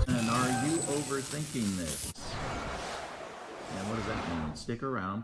And are you overthinking this? And what does that mean? Stick around.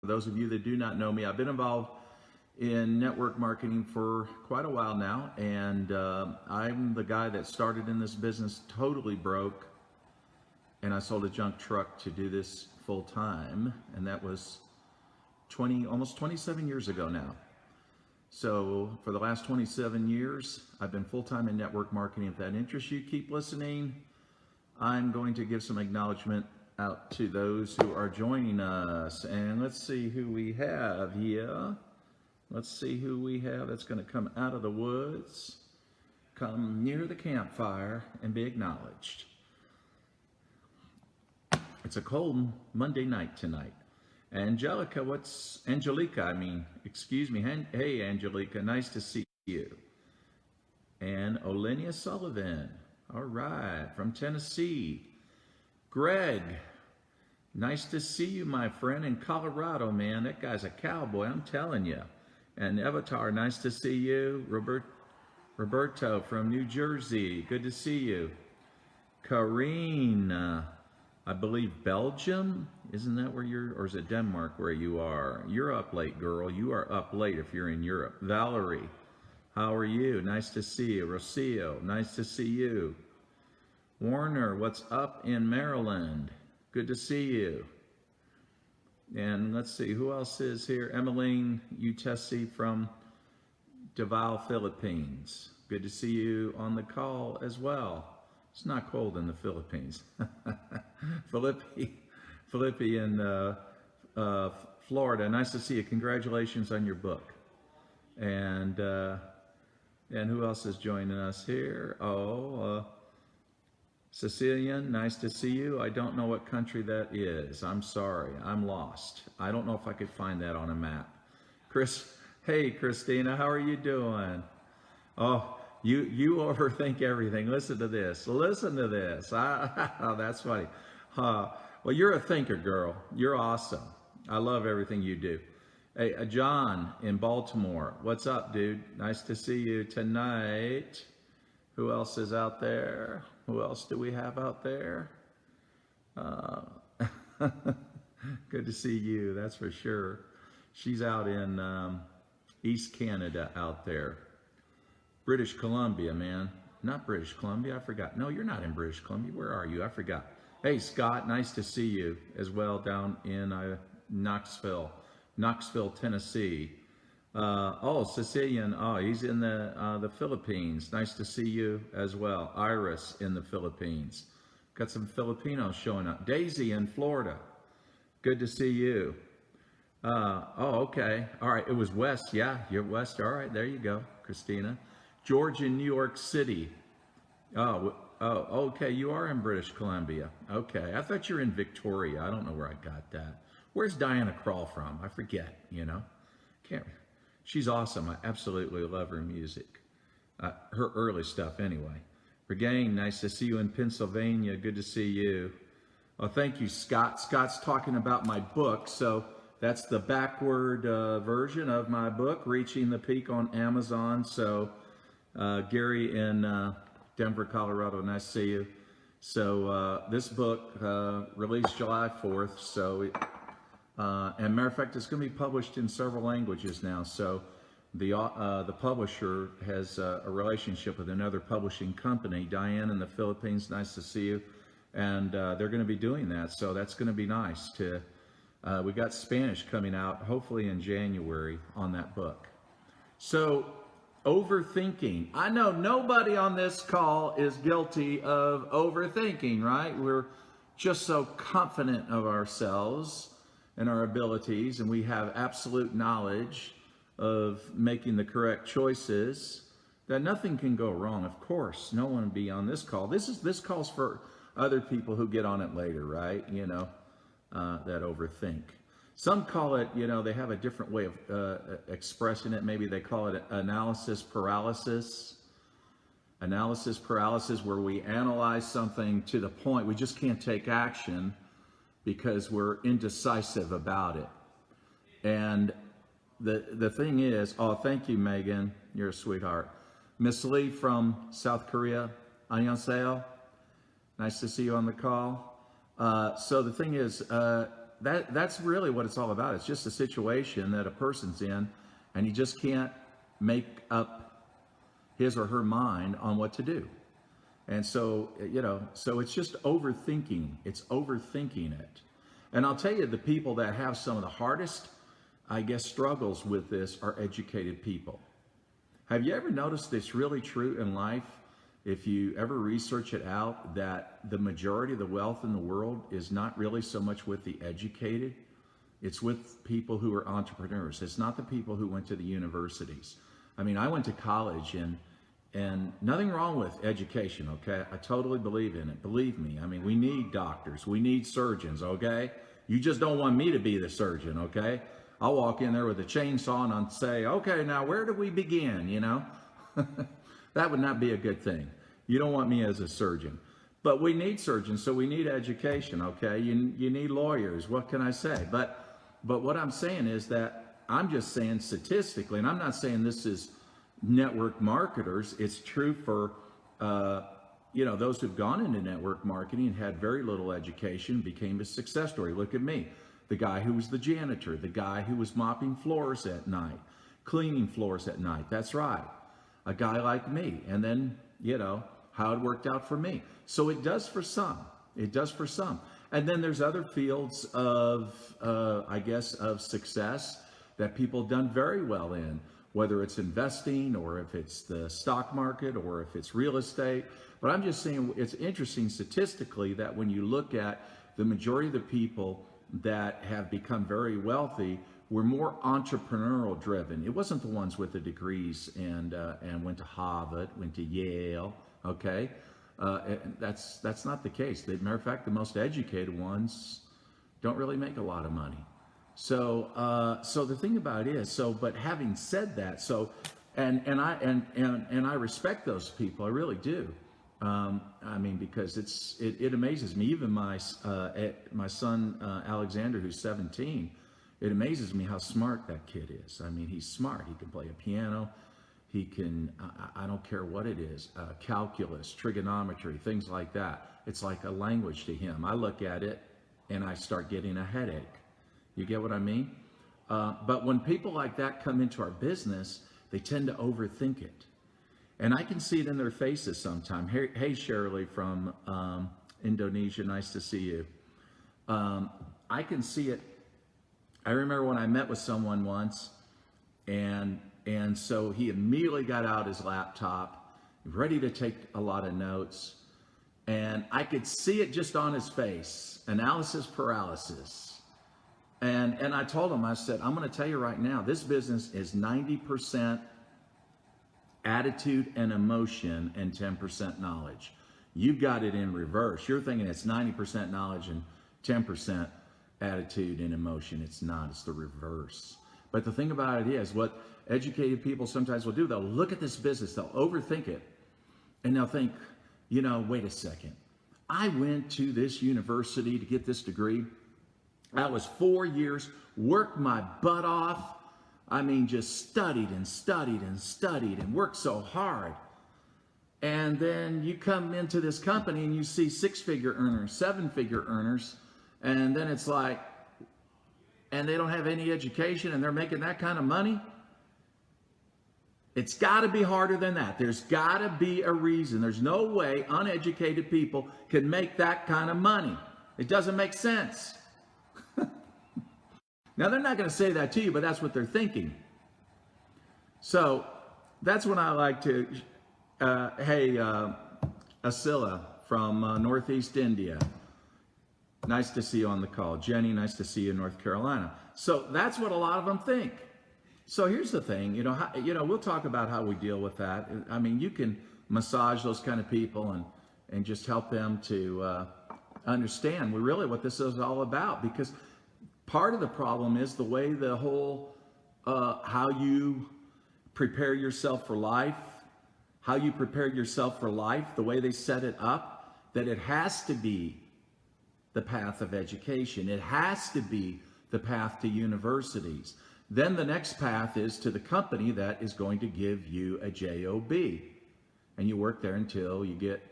For those of you that do not know me, I've been involved in network marketing for quite a while now, and I'm the guy that started in this business totally broke, and I sold a junk truck to do this full time, and that was almost 27 years ago now. So for the last 27 years, I've been full-time in network marketing. If that interests you, keep listening. I'm going to give some acknowledgement out to those who are joining us. And let's see who we have here. Let's see who we have that's going to come out of the woods, come near the campfire, and be acknowledged. It's a cold Monday night tonight. Angelica, excuse me. Hey, Angelica, nice to see you. And Olenia Sullivan, all right, from Tennessee. Greg, nice to see you, my friend, in Colorado, man. That guy's a cowboy, I'm telling you. And Avatar, nice to see you. Roberto from New Jersey, good to see you. Karine, I believe Belgium, isn't that where or is it Denmark where you are? You're up late, girl. You are up late if you're in Europe. Valerie, how are you? Nice to see you. Rocio, nice to see you. Warner, what's up in Maryland? Good to see you. And let's see, who else is here? Emmeline Utesi from Davao, Philippines. Good to see you on the call as well. It's not cold in the Philippines. Philippi in Florida, nice to see you. Congratulations on your book. And who else is joining us here? Cecilian, nice to see you. I don't know what country that is. I'm sorry, I'm lost. I don't know if I could find that on a map. Hey, Christina, how are you doing? Oh, you overthink everything. Listen to this. Oh, that's funny. Well, you're a thinker, girl. You're awesome. I love everything you do. Hey, John in Baltimore. What's up, dude? Nice to see you tonight. Who else is out there? Who else do we have out there? Good to see you, that's for sure. She's out in East Canada out there. British Columbia, man. Not British Columbia, I forgot. No, you're not in British Columbia. Where are you? I forgot. Hey, Scott, nice to see you as well down in Knoxville, Tennessee. Sicilian, he's in the Philippines. Nice to see you as well. Iris in the Philippines. Got some Filipinos showing up. Daisy in Florida. Good to see you. Okay. All right, it was West. Yeah, you're West. All right, there you go, Christina. George in New York City. Okay, you are in British Columbia. Okay, I thought you were in Victoria. I don't know where I got that. Where's Diana Krall from? I forget, She's awesome. I absolutely love her music. Her early stuff anyway. Regain, nice to see you in Pennsylvania. Good to see you. Oh, thank you, Scott. Scott's talking about my book. So that's the backward version of my book, Reaching the Peak on Amazon. So Gary in Denver, Colorado. Nice to see you. So this book released July 4th. So, and matter of fact, it's going to be published in several languages now. So the publisher has a relationship with another publishing company, Diane in the Philippines. Nice to see you. And they're going to be doing that. So that's going to be nice to. We got Spanish coming out hopefully in January on that book. So overthinking. I know nobody on this call is guilty of overthinking, right? We're just so confident of ourselves and our abilities, and we have absolute knowledge of making the correct choices that nothing can go wrong. Of course, no one would be on this call. This calls for other people who get on it later, right? That overthink. Some call it, they have a different way of expressing it. Maybe they call it analysis paralysis. Analysis paralysis, where we analyze something to the point we just can't take action because we're indecisive about it. And the thing is, oh, thank you, Megan. You're a sweetheart. Miss Lee from South Korea. Annyeonghaseyo. Nice to see you on the call. So the thing is, that's really what it's all about. It's just a situation that a person's in, and he just can't make up his or her mind on what to do. And so, so it's just overthinking. It's overthinking it. And I'll tell you, the people that have some of the hardest, I guess, struggles with this are educated people. Have you ever noticed it's really true in life? If you ever research it out, that the majority of the wealth in the world is not really so much with the educated, it's with people who are entrepreneurs. It's not the people who went to the universities. I mean, I went to college, and nothing wrong with education, okay? I totally believe in it. Believe me. I mean, we need doctors. We need surgeons, okay? You just don't want me to be the surgeon, okay? I'll walk in there with a chainsaw and I'll say, okay, now where do we begin, That would not be a good thing. You don't want me as a surgeon. But we need surgeons, so we need education, okay? You need lawyers. What can I say? But what I'm saying is that I'm just saying statistically, and I'm not saying this is network marketers. It's true for, those who've gone into network marketing and had very little education, became a success story. Look at me. The guy who was the janitor, the guy who was mopping floors at night, cleaning floors at night. That's right. A guy like me. And then, how it worked out for me. So it does for some. It does for some. And then there's other fields of success that people have done very well in, whether it's investing or if it's the stock market or if it's real estate. But I'm just saying it's interesting statistically that when you look at the majority of the people that have become very wealthy were more entrepreneurial driven. It wasn't the ones with the degrees and went to Harvard, went to Yale. Okay, that's not the case. As a matter of fact, the most educated ones don't really make a lot of money. So the thing about it is, but having said that, and I respect those people. I really do. I mean, because it amazes me. Even my son Alexander, who's 17, it amazes me how smart that kid is. I mean, he's smart. He can play a piano. He can, I don't care what it is, calculus, trigonometry, things like that. It's like a language to him. I look at it and I start getting a headache. You get what I mean? But when people like that come into our business, they tend to overthink it. And I can see it in their faces sometimes. Hey, Shirley from Indonesia, nice to see you. I can see it. I remember when I met with someone once, and so he immediately got out his laptop, ready to take a lot of notes. And I could see it just on his face, analysis paralysis. And I told him, I said, I'm going to tell you right now, this business is 90% attitude and emotion and 10% knowledge. You've got it in reverse. You're thinking it's 90% knowledge and 10% attitude and emotion. It's not. It's the reverse. But the thing about it is, what educated people sometimes will do, they'll look at this business, they'll overthink it, and they'll think, wait a second. I went to this university to get this degree. That was 4 years, worked my butt off. I mean, just studied and studied and studied and worked so hard. And then you come into this company and you see six-figure earners, seven-figure earners, and then it's like, and they don't have any education and they're making that kind of money. It's got to be harder than that. There's got to be a reason. There's no way uneducated people can make that kind of money. It doesn't make sense. Now, they're not going to say that to you, but that's what they're thinking. So that's when I like to, Asila from Northeast India. Nice to see you on the call. Jenny, nice to see you in North Carolina. So that's what a lot of them think. So here's the thing, we'll talk about how we deal with that. I mean, you can massage those kind of people and just help them to understand really what this is all about. Because part of the problem is the way the whole, how you prepare yourself for life, the way they set it up, that it has to be the path of education. It has to be the path to universities. Then the next path is to the company that is going to give you a job. And you work there until you get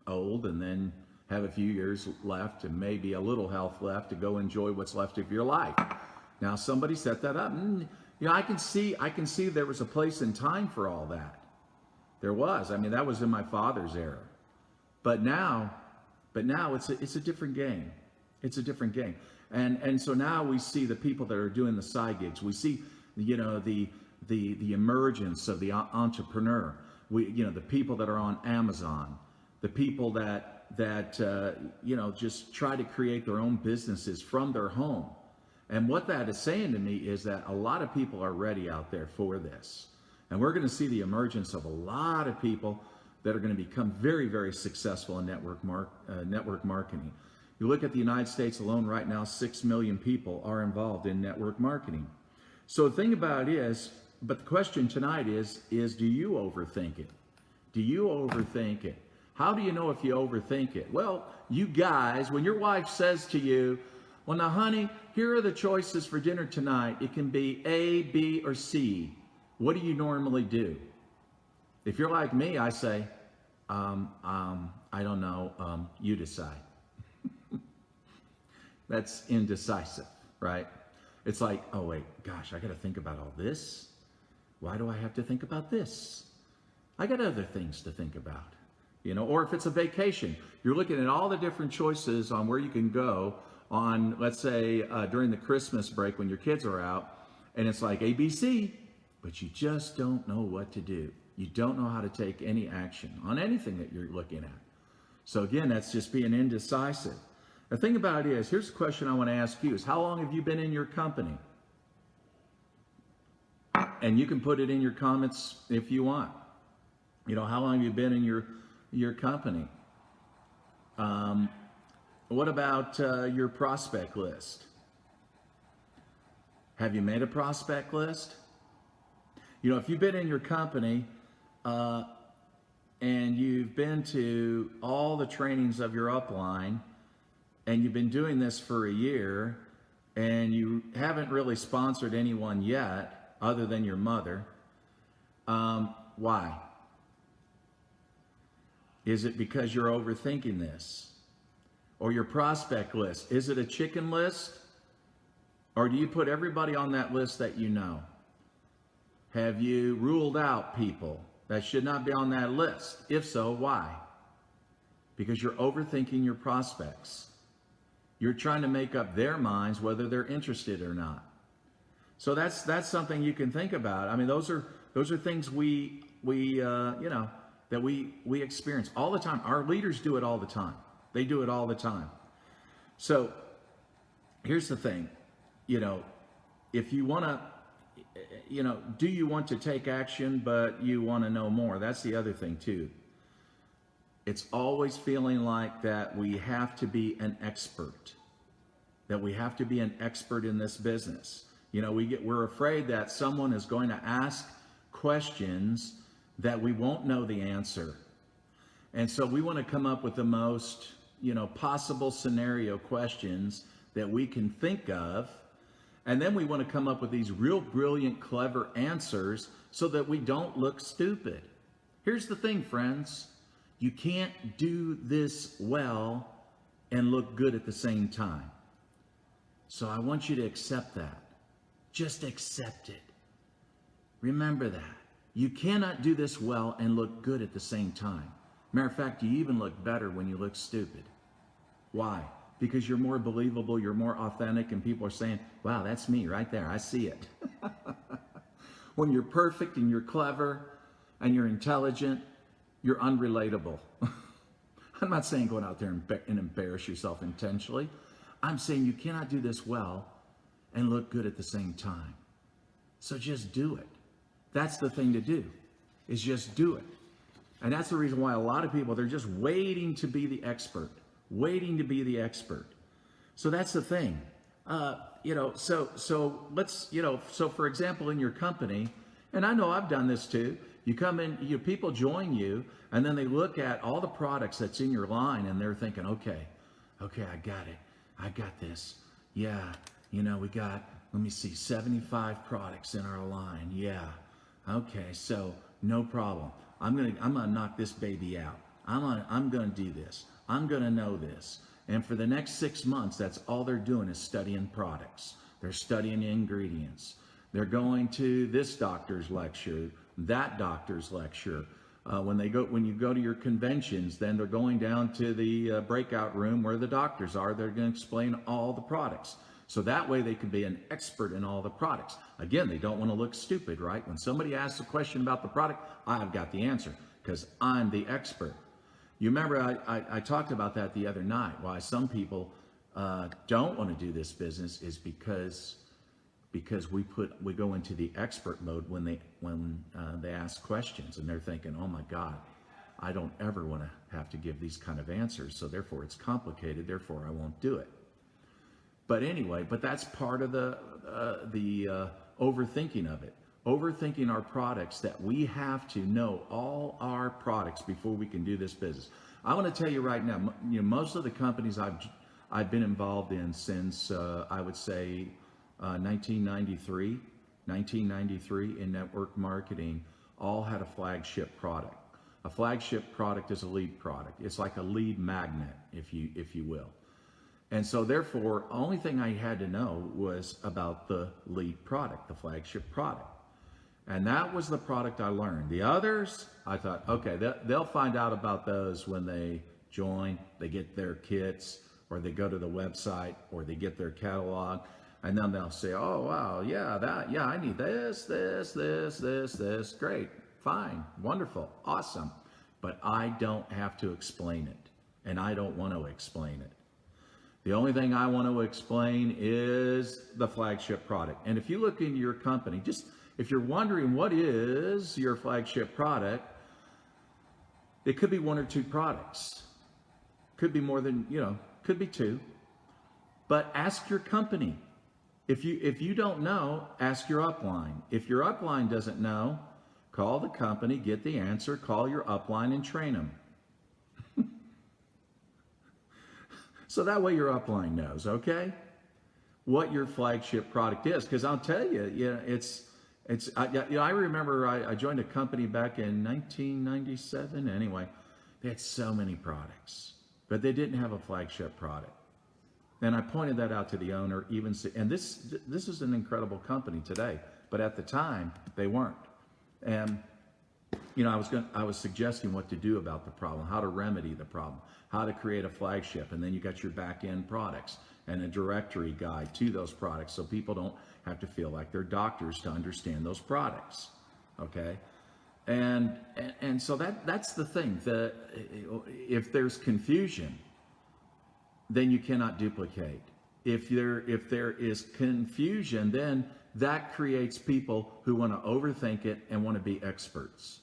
old and then have a few years left and maybe a little health left to go enjoy what's left of your life. Now somebody set that up. And, I can see there was a place and time for all that. There was. I mean, that was in my father's era. But now it's a different game. It's a different game. And so now we see the people that are doing the side gigs. We see, the emergence of the entrepreneur. The people that are on Amazon, the people that just try to create their own businesses from their home. And what that is saying to me is that a lot of people are ready out there for this. And we're going to see the emergence of a lot of people that are going to become very, very successful in network marketing. You look at the United States alone right now, 6 million people are involved in network marketing. So the thing about it is, but the question tonight is do you overthink it? Do you overthink it? How do you know if you overthink it? Well, you guys, when your wife says to you, well, now, honey, here are the choices for dinner tonight. It can be A, B, or C. What do you normally do? If you're like me, I say, I don't know, you decide. That's indecisive, right? It's like, oh wait, gosh, I got to think about all this. Why do I have to think about this? I got other things to think about, or if it's a vacation, you're looking at all the different choices on where you can go on, let's say, during the Christmas break when your kids are out, and it's like ABC, but you just don't know what to do. You don't know how to take any action on anything that you're looking at. So again, that's just being indecisive. The thing about it is, here's the question I want to ask you is, how long have you been in your company? And you can put it in your comments if you want. How long have you been in your company? What about your prospect list? Have you made a prospect list? If you've been in your company and you've been to all the trainings of your upline, and you've been doing this for a year, and you haven't really sponsored anyone yet, other than your mother, why? Is it because you're overthinking this? Or your prospect list? Is it a chicken list? Or do you put everybody on that list that you know? Have you ruled out people that should not be on that list? If so, why? Because you're overthinking your prospects. You're trying to make up their minds whether they're interested or not. So that's something you can think about. I mean, those are things we experience all the time. Our leaders do it all the time. They do it all the time. So here's the thing, if you want to, do you want to take action, but you want to know more? That's the other thing too. It's always feeling like that we have to be an expert, in this business. We're afraid that someone is going to ask questions that we won't know the answer. And so we want to come up with the most, possible scenario questions that we can think of. And then we want to come up with these real brilliant, clever answers so that we don't look stupid. Here's the thing, friends. You can't do this well and look good at the same time. So I want you to accept that. Just accept it. Remember that. You cannot do this well and look good at the same time. Matter of fact, you even look better when you look stupid. Why? Because you're more believable, you're more authentic, and people are saying, wow, that's me right there. I see it. When you're perfect and you're clever and you're intelligent, you're unrelatable. I'm not saying go out there and embarrass yourself intentionally. I'm saying you cannot do this well and look good at the same time. So just do it. That's the thing to do, is just do it. And that's the reason why a lot of people, they're just waiting to be the expert, waiting to be the expert. So that's the thing. So let's, so for example, in your company, and I know I've done this too, you come in, people join you, and then they look at all the products that's in your line, and they're thinking, okay, I got it. I got this. Yeah, we got, let me see, 75 products in our line. Yeah. Okay, so no problem. I'm gonna knock this baby out. I'm gonna do this. I'm gonna know this. And for the next 6 months, that's all they're doing is studying products. They're studying ingredients. They're going to this doctor's lecture, that doctor's lecture. When you go to your conventions, then they're going down to the breakout room where the doctors are. They're going to explain all the products. So that way they can be an expert in all the products. Again, they don't want to look stupid, right? When somebody asks a question about the product, I've got the answer because I'm the expert. You remember I talked about that the other night. Why some people don't want to do this business is because we go into the expert mode when they ask questions, and they're thinking, oh my God, I don't ever want to have to give these kind of answers, so therefore it's complicated, therefore I won't do it. But anyway, that's part of the overthinking of it. Overthinking our products, that we have to know all our products before we can do this business. I want to tell you right now, most of the companies I've been involved in since I would say 1993 in network marketing, all had a flagship product. A flagship product is a lead product. It's like a lead magnet, if you will. And so therefore, only thing I had to know was about the lead product, the flagship product. And that was the product I learned. The others, I thought, okay, they'll find out about those when they join, they get their kits, or they go to the website, or they get their catalog, and then they'll say, oh, wow, I need this, great, fine, wonderful, awesome. But I don't have to explain it, and I don't want to explain it. The only thing I want to explain is the flagship product. And if you look into your company, just if you're wondering what is your flagship product, it could be 1 or 2 products. Could be more than, could be 2. But ask your company. If you don't know, ask your upline. If your upline doesn't know, call the company, get the answer, call your upline and train them. So that way your upline knows, okay, what your flagship product is. Because I'll tell you, I remember I joined a company back in 1997. Anyway, they had so many products, but they didn't have a flagship product. And I pointed that out to the owner, and this is an incredible company today, but at the time they weren't. And I was suggesting what to do about the problem, how to remedy the problem, how to create a flagship, and then you got your back end products and a directory guide to those products, so people don't have to feel like they're doctors to understand those products. Okay, and so that's the thing. If there's confusion, then you cannot duplicate. If there is confusion, then that creates people who want to overthink it and want to be experts.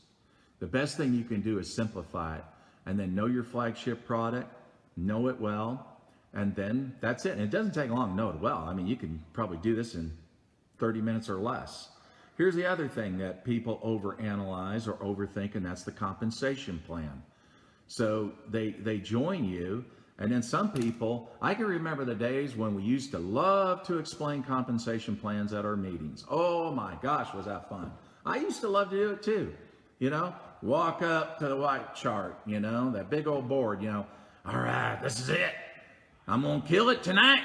The best thing you can do is simplify it, and then know your flagship product, know it well, and then that's it. And it doesn't take long to know it well. I mean, you can probably do this in 30 minutes or less. Here's the other thing that people overanalyze or overthink, and that's the compensation plan. So they join you, And then some people, I can remember the days when we used to love to explain compensation plans at our meetings. Oh my gosh, was that fun. I used to love to do it too. You know, walk up to the white chart, you know, that big old board, you know, all right, this is it. I'm going to kill it tonight.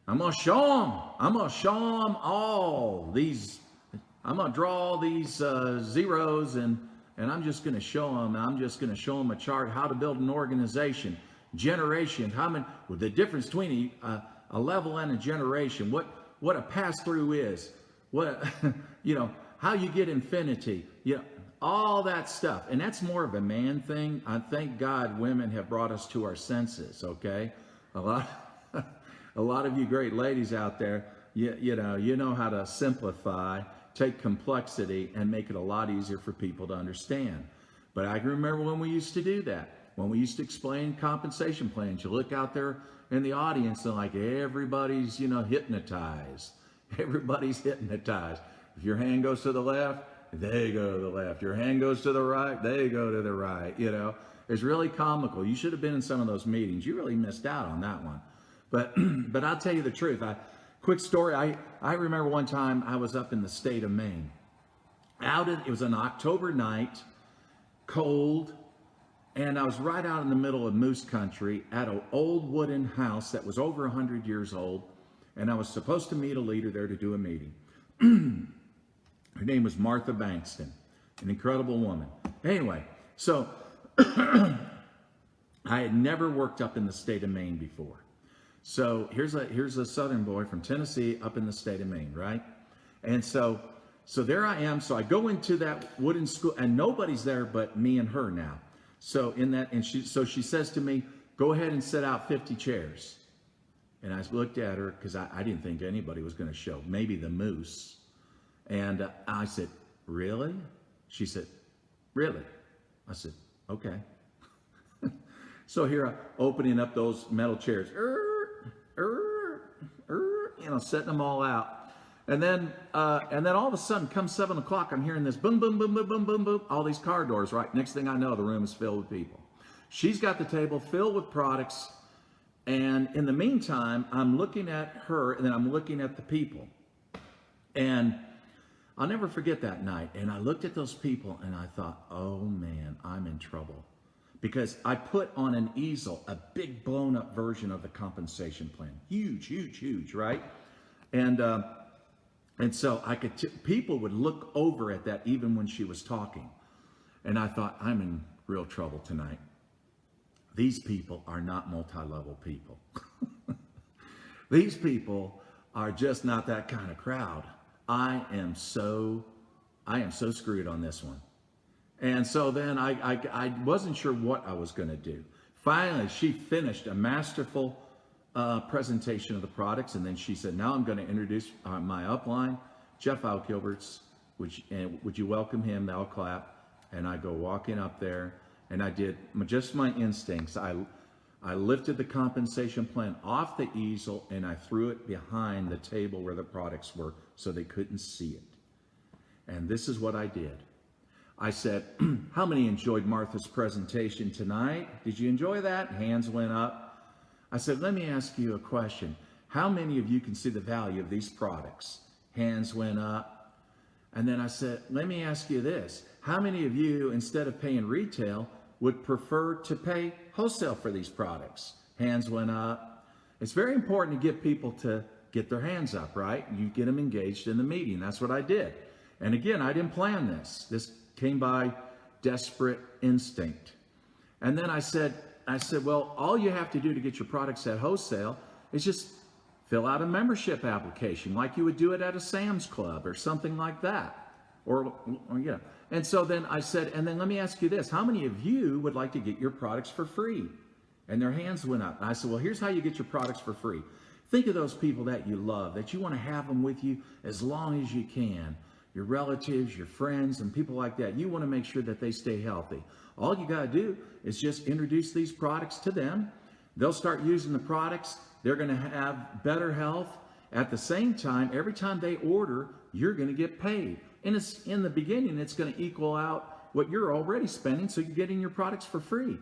I'm going to show them. I'm going to show them all these. I'm going to draw all these zeros and I'm just going to show them. I'm just going to show them a chart, how to build an organization, generation, how many, well, the difference between a level and a generation, what a pass through is, what, you know, how you get infinity, you know, all that stuff. And that's more of a man thing. I thank God women have brought us to our senses. Okay. A lot of you great ladies out there, you know how to simplify, take complexity and make it a lot easier for people to understand. But I can remember when we used to do that, when we used to explain compensation plans. You look out there in the audience and like everybody's, you know, hypnotized. Everybody's hypnotized. If your hand goes to the left, they go to the left. Your hand goes to the right, they go to the right. You know, it's really comical. You should have been in some of those meetings. You really missed out on that one. But I'll tell you the truth. Quick story. I remember one time I was up in the state of Maine. It was an October night, cold, and I was right out in the middle of moose country at an old wooden house that was over 100 years old, and I was supposed to meet a leader there to do a meeting. Her name was Martha Bankston, an incredible woman. Anyway, so I had never worked up in the state of Maine before. So here's a southern boy from Tennessee up in the state of Maine, right? And so there I am. So I go into that wooden school, and nobody's there but me and her now. So she says to me, "Go ahead and set out 50 chairs." And I looked at her because I didn't think anybody was going to show. Maybe the moose. And I said, "Really?" She said, "Really?" I said, "Okay." So here I'm opening up those metal chairs, you know, setting them all out. And then all of a sudden, come 7 o'clock, I'm hearing this boom, boom, boom, boom, boom, boom, boom, all these car doors, right? Next thing I know, the room is filled with people. She's got the table filled with products. And in the meantime, I'm looking at her and then I'm looking at the people. And I'll never forget that night. And I looked at those people and I thought, oh man, I'm in trouble. Because I put on an easel a big blown up version of the compensation plan. Huge, huge, huge, right? And so people would look over at that even when she was talking. And I thought, I'm in real trouble tonight. These people are not multi-level people. These people are just not that kind of crowd. I am so screwed on this one. And so then I wasn't sure what I was going to do. Finally, she finished a masterful presentation of the products, and then she said, "Now I'm going to introduce my upline, Jeff Alkilberts. Would you welcome him?" They'll clap. And I go walking up there, and I did just my instincts. I lifted the compensation plan off the easel, and I threw it behind the table where the products were so they couldn't see it. And this is what I did. I said, "How many enjoyed Martha's presentation tonight? Did you enjoy that?" Hands went up. I said, "Let me ask you a question. How many of you can see the value of these products?" Hands went up. And then I said, "Let me ask you this. How many of you, instead of paying retail, would prefer to pay wholesale for these products?" Hands went up. It's very important to get people to get their hands up, right? You get them engaged in the meeting. That's what I did. And again, I didn't plan this. This came by desperate instinct. And then I said, "Well, all you have to do to get your products at wholesale is just fill out a membership application like you would do it at a Sam's Club or something like that." Or yeah. And so then I said, "And then let me ask you this. How many of you would like to get your products for free?" And their hands went up. And I said, "Well, here's how you get your products for free. Think of those people that you love, that you want to have them with you as long as you can. Your relatives, your friends, and people like that. You want to make sure that they stay healthy. All you got to do is just introduce these products to them. They'll start using the products. They're going to have better health. At the same time, every time they order, you're going to get paid. And it's, in the beginning, it's going to equal out what you're already spending, so you're getting your products for free."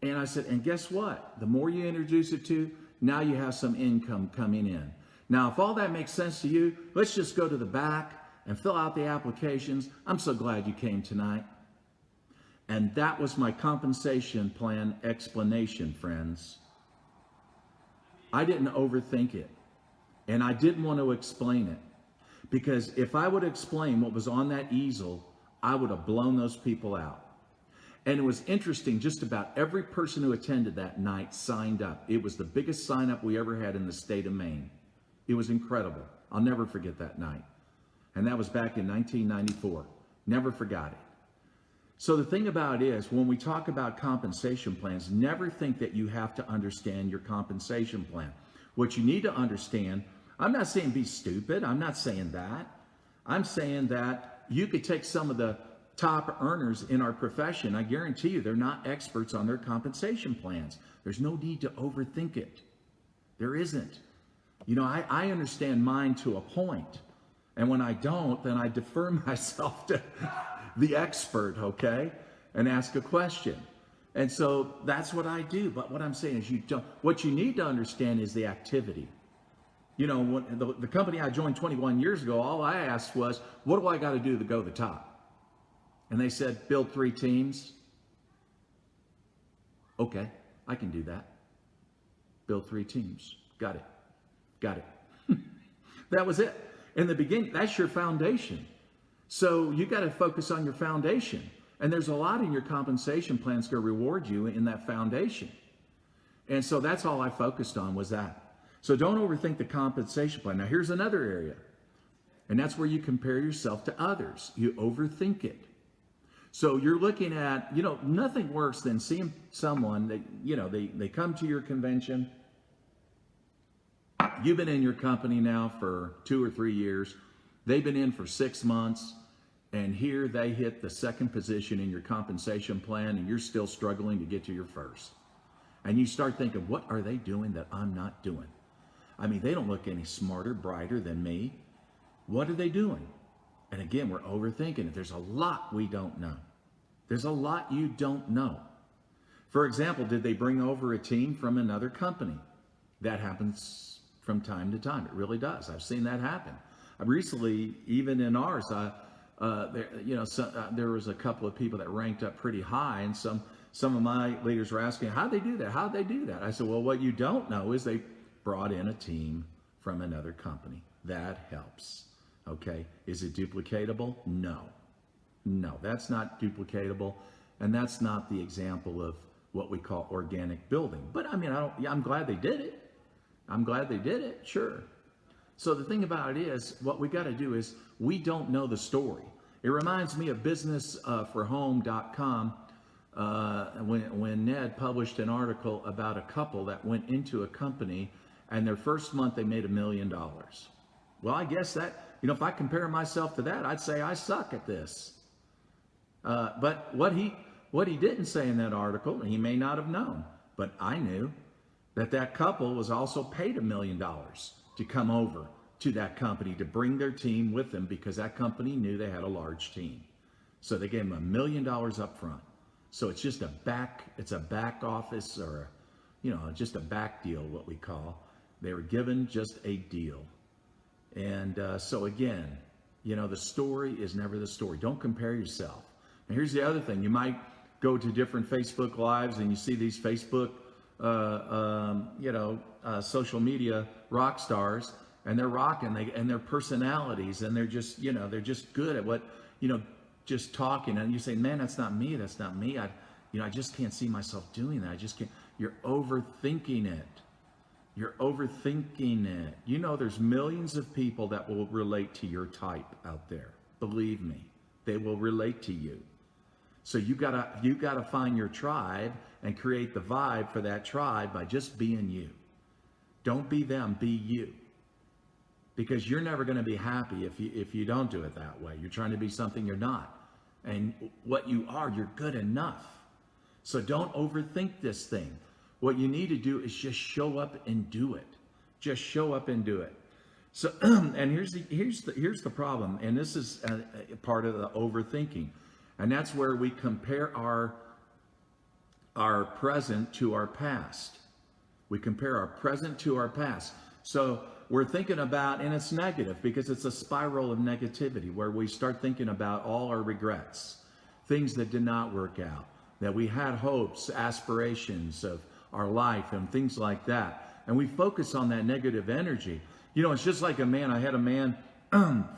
And I said, and guess what? The more you introduce it to, now you have some income coming in. Now, if all that makes sense to you, let's just go to the back and fill out the applications. I'm so glad you came tonight. And that was my compensation plan explanation, friends. I didn't overthink it. And I didn't want to explain it. Because if I would explain what was on that easel, I would have blown those people out. And it was interesting, just about every person who attended that night signed up. It was the biggest sign up we ever had in the state of Maine. It was incredible. I'll never forget that night. And that was back in 1994. Never forgot it. So the thing about it is, when we talk about compensation plans, never think that you have to understand your compensation plan. What you need to understand, I'm not saying be stupid. I'm not saying that. I'm saying that you could take some of the top earners in our profession. I guarantee you they're not experts on their compensation plans. There's no need to overthink it. There isn't. You know, I understand mine to a point. And when I don't, then I defer myself to the expert, okay? And ask a question. And so that's what I do. But what I'm saying is what you need to understand is the activity. You know, when the company I joined 21 years ago, all I asked was, what do I got to do to go to the top? And they said, build 3 teams. Okay, I can do that. Build 3 teams. Got it. Got it. That was it. In the beginning, that's your foundation. So you got to focus on your foundation. And there's a lot in your compensation plan that's going to reward you in that foundation. And so that's all I focused on was that. So don't overthink the compensation plan. Now here's another area. And that's where you compare yourself to others. You overthink it. So you're looking at, you know, nothing worse than seeing someone that, you know, they come to your convention. You've been in your company now for 2 or 3 years. They've been in for 6 months. And here they hit the second position in your compensation plan and you're still struggling to get to your first. And you start thinking, what are they doing that I'm not doing? I mean, they don't look any smarter, brighter than me. What are they doing? And again, we're overthinking it. There's a lot we don't know. There's a lot you don't know. For example, did they bring over a team from another company? That happens from time to time. It really does. I've seen that happen. Recently, even in ours, there was a couple of people that ranked up pretty high, and some of my leaders were asking, how'd they do that? How'd they do that? I said, well, what you don't know is they brought in a team from another company. That helps. Okay. Is it duplicatable? No. No, that's not duplicatable. And that's not the example of what we call organic building. But I mean, I'm glad they did it. I'm glad they did it. Sure. So the thing about it is, what we got to do is we don't know the story. It reminds me of businessforhome.com when Ned published an article about a couple that went into a company and their first month they made $1 million. Well, I guess that, you know, if I compare myself to that, I'd say I suck at this. But what he didn't say in that article, and he may not have known, but I knew that couple was also paid $1 million to come over to that company to bring their team with them because that company knew they had a large team. So they gave them $1 million up front. So it's just a back office or, just a back deal, what we call. They were given just a deal. And so again, the story is never the story. Don't compare yourself. And here's the other thing. You might go to different Facebook Lives and you see these Facebook, social media rock stars, and they're rocking, and their personalities, and they're just, they're just good at what, just talking. And you say, man, that's not me. That's not me. I just can't see myself doing that. I just can't. You're overthinking it. You're overthinking it. There's millions of people that will relate to your type out there. Believe me, they will relate to you. So you gotta find your tribe and create the vibe for that tribe by just being you. Don't be them, be you. Because you're never going to be happy if you don't do it that way. You're trying to be something you're not. And what you are, you're good enough. So don't overthink this thing. What you need to do is just show up and do it. Just show up and do it. So, and here's the problem. And this is a part of the overthinking. And that's where we compare our present to our past. We compare our present to our past. So we're thinking about, and it's negative because it's a spiral of negativity where we start thinking about all our regrets, things that did not work out, that we had hopes, aspirations of our life and things like that. And we focus on that negative energy. You know, it's just like a man. I had a man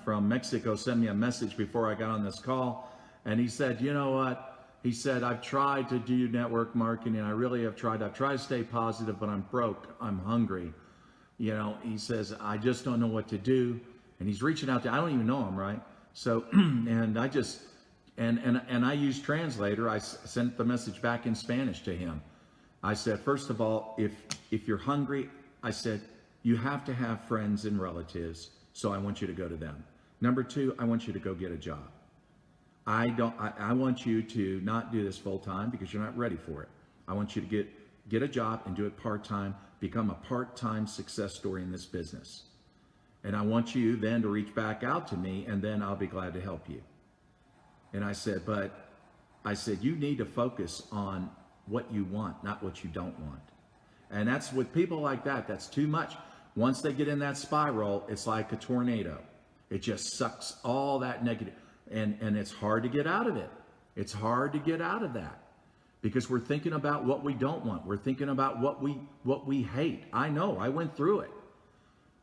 from Mexico send me a message before I got on this call. And he said, you know what? He said, I've tried to do network marketing. I really have tried. I've tried to stay positive, but I'm broke. I'm hungry. You know, he says, I just don't know what to do. And he's reaching out to, I don't even know him, right? So, and I just, and I use Translator. I sent the message back in Spanish to him. I said, first of all, if you're hungry, I said, you have to have friends and relatives. So I want you to go to them. Number two, I want you to go get a job. I want you to not do this full time because you're not ready for it. I want you to get a job and do it part-time, become a part-time success story in this business. And I want you then to reach back out to me and then I'll be glad to help you. And I said, you need to focus on what you want, not what you don't want. And that's with people like that, that's too much. Once they get in that spiral, it's like a tornado. It just sucks all that negative. And it's hard to get out of it. It's hard to get out of that because we're thinking about what we don't want. We're thinking about what we hate. I know, I went through it.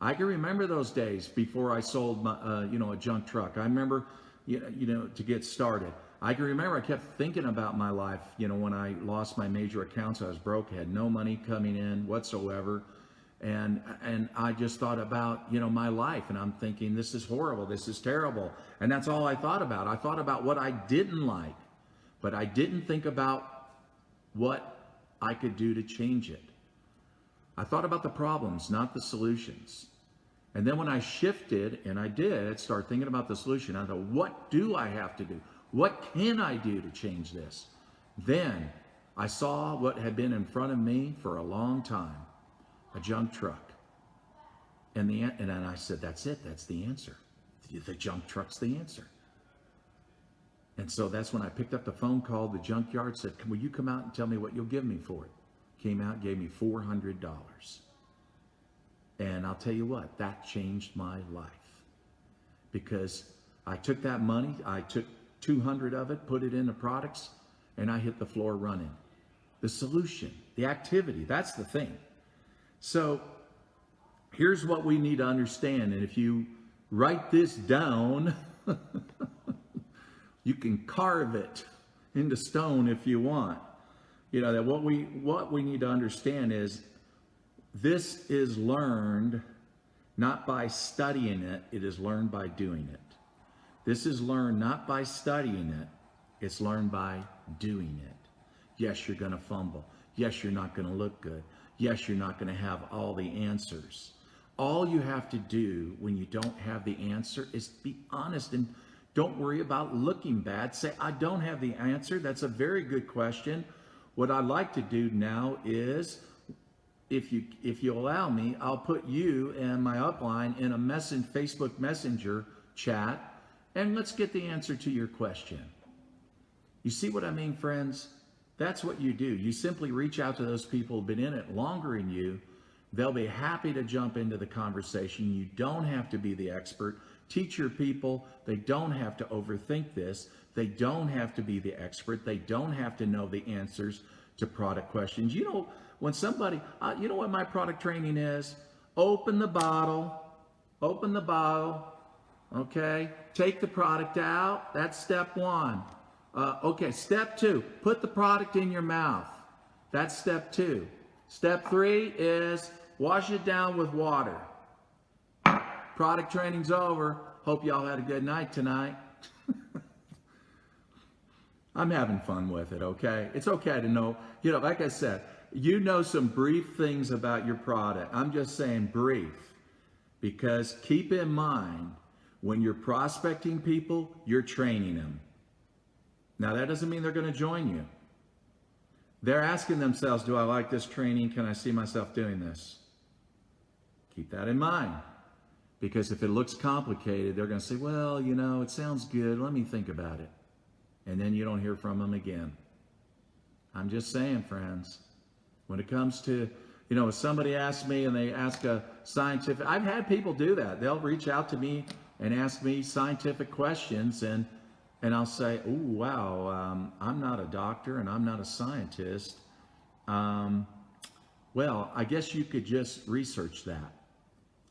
I can remember those days before I sold my, a junk truck. I remember, to get started. I can remember I kept thinking about my life, when I lost my major accounts, I was broke, had no money coming in whatsoever. And I just thought about, my life, and I'm thinking, this is horrible, this is terrible. And that's all I thought about. I thought about what I didn't like, but I didn't think about what I could do to change it. I thought about the problems, not the solutions. And then when I shifted, and I did start thinking about the solution, I thought, what do I have to do? What can I do to change this? Then I saw what had been in front of me for a long time. A junk truck. And then I said, that's it. That's the answer. The junk truck's the answer. And so that's when I picked up the phone, called the junkyard, said, will you come out and tell me what you'll give me for it? Came out, gave me $400. And I'll tell you what, that changed my life. Because I took that money, I took 200 of it, put it into products, and I hit the floor running. The solution, the activity, that's the thing. So here's what we need to understand. And if you write this down, you can carve it into stone if you want. That what we need to understand is this is learned not by studying it, it is learned by doing it. This is learned not by studying it, it's learned by doing it. Yes, you're going to fumble. Yes, you're not going to look good. Yes, you're not going to have all the answers. All you have to do when you don't have the answer is be honest and don't worry about looking bad. Say, I don't have the answer. That's a very good question. What I'd like to do now is, if you allow me, I'll put you and my upline in a Facebook Messenger chat, and let's get the answer to your question. You see what I mean, friends? That's what you do. You simply reach out to those people who've been in it longer than you. They'll be happy to jump into the conversation. You don't have to be the expert. Teach your people. They don't have to overthink this. They don't have to be the expert. They don't have to know the answers to product questions. When somebody, you know what my product training is? Open the bottle, okay? Take the product out. That's step one. Okay, step two, put the product in your mouth. That's step two. Step three is wash it down with water. Product training's over. Hope y'all had a good night tonight. I'm having fun with it, okay? It's okay to know, like I said, some brief things about your product. I'm just saying brief, because keep in mind, when you're prospecting people, you're training them. Now, that doesn't mean they're going to join you. They're asking themselves, do I like this training? Can I see myself doing this? Keep that in mind. Because if it looks complicated, they're going to say, well, it sounds good. Let me think about it. And then you don't hear from them again. I'm just saying, friends, when it comes to, if somebody asks me and they ask a scientific, I've had people do that. They'll reach out to me and ask me scientific questions, and I'll say, oh, wow, I'm not a doctor and I'm not a scientist. Well, I guess you could just research that.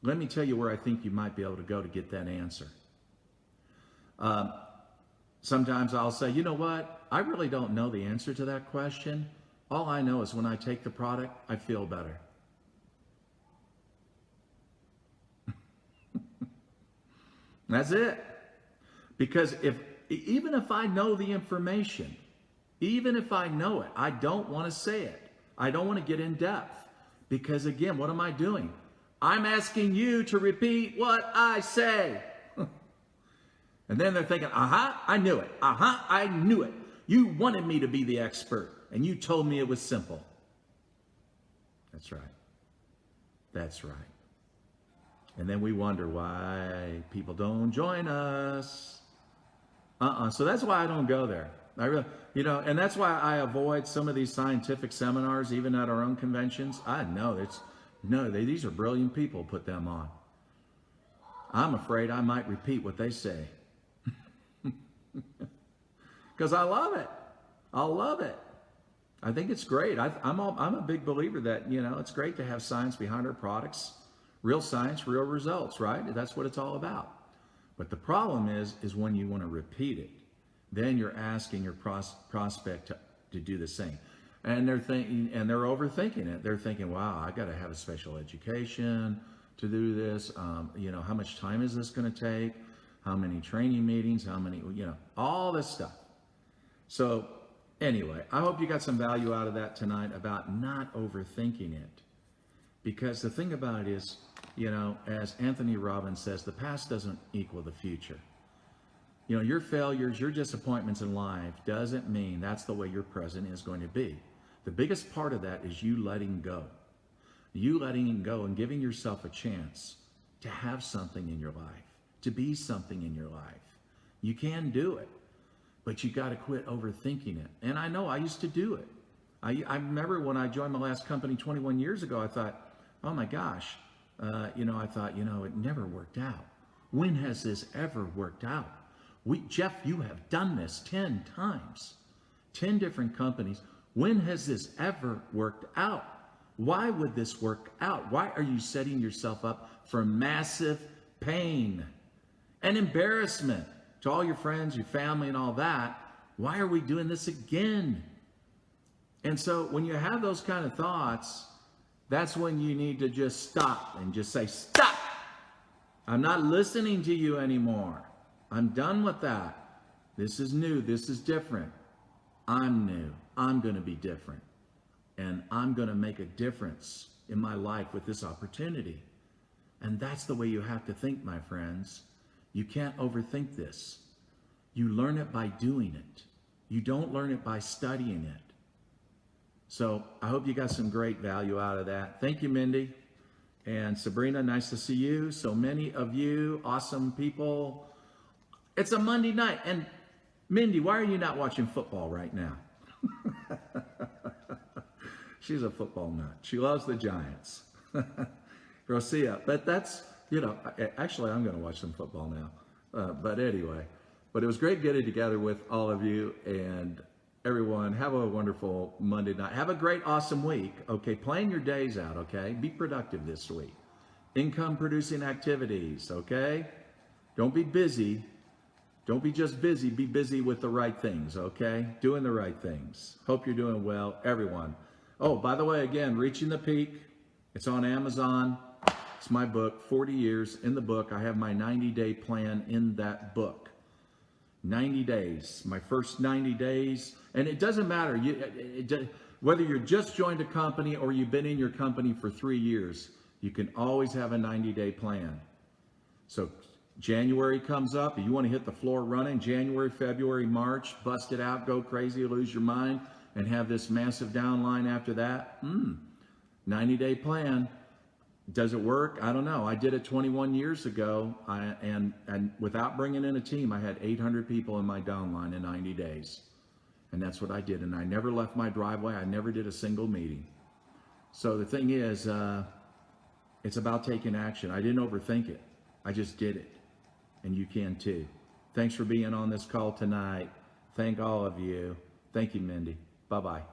Let me tell you where I think you might be able to go to get that answer. Sometimes I'll say, you know what? I really don't know the answer to that question. All I know is when I take the product, I feel better. That's it. Because even if I know the information, even if I know it, I don't want to say it. I don't want to get in depth. Because again, what am I doing? I'm asking you to repeat what I say. And then they're thinking, I knew it. I knew it. You wanted me to be the expert, and you told me it was simple. That's right. That's right. And then we wonder why people don't join us. So that's why I don't go there. I really, and that's why I avoid some of these scientific seminars, even at our own conventions. I know these are brilliant people put them on. I'm afraid I might repeat what they say. Because I love it. I love it. I think it's great. I'm a big believer that, it's great to have science behind our products. Real science, real results, right? That's what it's all about. But the problem is when you want to repeat it, then you're asking your prospect to do the same. And they're overthinking it. They're thinking, wow, I got to have a special education to do this. How much time is this going to take? How many training meetings? How many, all this stuff. So anyway, I hope you got some value out of that tonight about not overthinking it. Because the thing about it is, as Anthony Robbins says, the past doesn't equal the future. Your failures, your disappointments in life doesn't mean that's the way your present is going to be. The biggest part of that is you letting go. You letting go and giving yourself a chance to have something in your life, to be something in your life. You can do it, but you got to quit overthinking it. And I know I used to do it. I remember when I joined my last company 21 years ago, I thought, oh my gosh, I thought, it never worked out. When has this ever worked out? Jeff, you have done this 10 times, 10 different companies. When has this ever worked out? Why would this work out? Why are you setting yourself up for massive pain and embarrassment to all your friends, your family, and all that? Why are we doing this again? And so when you have those kind of thoughts, that's when you need to just stop and just say, stop. I'm not listening to you anymore. I'm done with that. This is new. This is different. I'm new. I'm going to be different. And I'm going to make a difference in my life with this opportunity. And that's the way you have to think, my friends. You can't overthink this. You learn it by doing it. You don't learn it by studying it. So I hope you got some great value out of that. Thank you, Mindy. And Sabrina, nice to see you. So many of you, awesome people. It's a Monday night. And Mindy, why are you not watching football right now? She's a football nut. She loves the Giants. Rosia, but that's, actually I'm going to watch some football now. But anyway, but it was great getting together with all of you, and everyone, have a wonderful Monday night. Have a great, awesome week. Okay, plan your days out, okay? Be productive this week. Income producing activities, okay? Don't be busy. Don't be just busy. Be busy with the right things, okay? Doing the right things. Hope you're doing well, everyone. Oh, by the way, again, Reaching the Peak. It's on Amazon. It's my book, 40 years in the book. I have my 90-day plan in that book. 90 days, my first 90 days. And it doesn't matter whether you're just joined a company or you've been in your company for 3 years, you can always have a 90-day plan. So January comes up, and you want to hit the floor running. January, February, March, bust it out, go crazy, lose your mind, and have this massive downline after that. 90-day plan. Does it work? I don't know. I did it 21 years ago, and without bringing in a team, I had 800 people in my downline in 90 days. And that's what I did. And I never left my driveway. I never did a single meeting. So the thing is, it's about taking action. I didn't overthink it. I just did it. And you can too. Thanks for being on this call tonight. Thank all of you. Thank you, Mindy. Bye-bye.